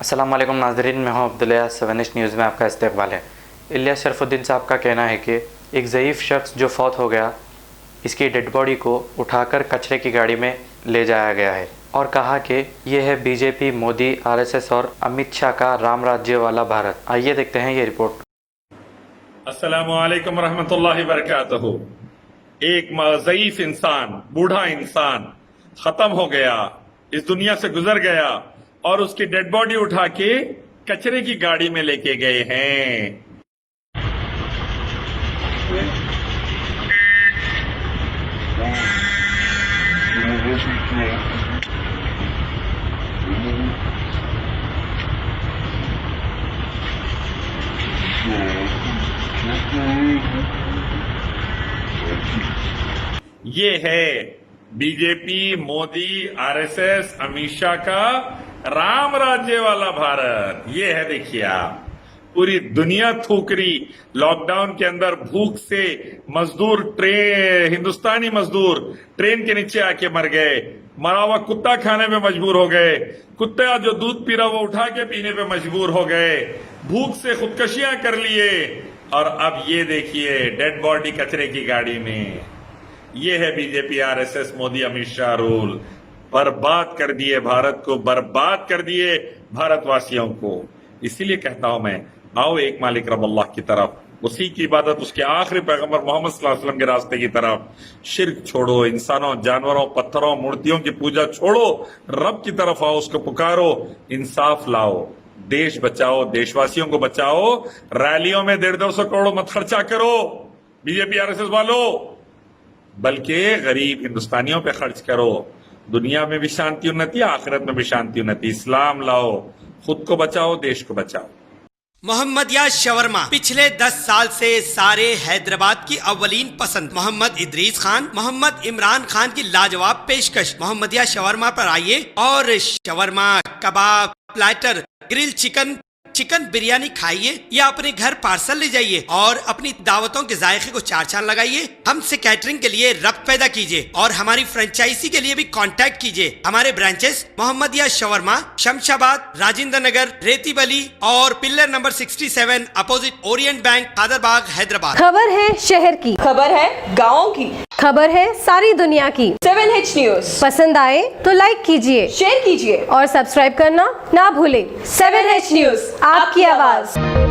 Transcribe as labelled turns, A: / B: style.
A: अस्सलाम वालेकुम नाज़रीन, मैं हूं अब्दुल्ला। 7H न्यूज़ में आपका इस्तकबाल है। इलियास शरफुद्दीन साहब का कहना है कि एक ज़ईफ़ शख्स जो फौत हो गया, इसकी डेड बॉडी को उठाकर कचरे की गाड़ी में ले जाया गया है और कहा कि यह है बीजेपी, मोदी, आरएसएस और अमित शाह का राम राज्य वाला भारत। आइए देखते हैं ये रिपोर्ट।
B: अस्सलामु अलैकुम रहमतुल्लाहि बरकातहू। एक ज़ईफ इंसान, बूढ़ा इंसान खत्म हो गया, इस दुनिया से गुजर गया और उसकी डेड बॉडी उठा के कचरे की गाड़ी में लेके गए हैं। ये है बीजेपी, मोदी, आरएसएस, अमित शाह का राम राज्य वाला भारत। ये है, देखिए आप, पूरी दुनिया थूक रही। लॉकडाउन के अंदर भूख से मजदूर, हिंदुस्तानी मजदूर ट्रेन के नीचे आके मर गए। मरा हुआ कुत्ता खाने पे मजबूर हो गए। कुत्ता जो दूध पी रहा वो उठा के पीने पे मजबूर हो गए। भूख से खुदकशियां कर लिए और अब ये देखिए डेड बॉडी कचरे की गाड़ी में। ये है BJP, RSS, Modi, Amit Shah rule. बर्बाद कर दिए भारत को, बर्बाद कर दिए भारतवासियों को। इसीलिए कहता हूं मैं, आओ एक मालिक रब अल्लाह की तरफ, उसी की इबादत, उसके आखिरी पैगंबर मोहम्मद सल्लल्लाहु अलैहि वसल्लम के रास्ते की तरफ। शिर्क छोड़ो, इंसानों, जानवरों, पत्थरों, मूर्तियों की पूजा छोड़ो, रब की तरफ आओ, उसको पुकारो, इंसाफ लाओ, देश बचाओ, देशवासियों को बचाओ। रैलियों में 150-200 करोड़ मत खर्चा करो बीजेपी, आरएसएस वालों, बल्कि गरीब हिंदुस्तानियों पे खर्च करो। दुनिया में भी शांति उन्नति, आखिरत में भी शांति उन्नति। इस्लाम लाओ, खुद को बचाओ, देश को बचाओ।
C: मोहम्मदिया शवरमा पिछले 10 साल से सारे हैदराबाद की अव्वलीन पसंद। मोहम्मद इदरीस खान, मोहम्मद इमरान खान की लाजवाब पेशकश। मोहम्मदिया शवरमा पर आइए और shawarma, kebab, platter, grill chicken, chicken biryani खाइए या अपने घर पार्सल ले जाइए और अपनी दावतों के जायके को चार चांद लगाइए। हमसे कैटरिंग के लिए रब्त पैदा कीजिए और हमारी फ्रेंचाइजी के लिए भी कांटेक्ट कीजिए। हमारे ब्रांचेस मोहम्मदिया शवरमा, शमशाबाद, राजेंद्र नगर, रेती बली और pillar number 67 opposite Orient bank, Kadarbagh, Hyderabad.
D: खबर है शहर की,
E: खबर है गाँव की,
D: खबर है सारी दुनिया की।
E: 7H न्यूज़
D: पसंद आए तो लाइक कीजिए,
E: शेयर कीजिए
D: और सब्सक्राइब करना ना भूले।
E: 7H न्यूज़,
D: आपकी आवाज।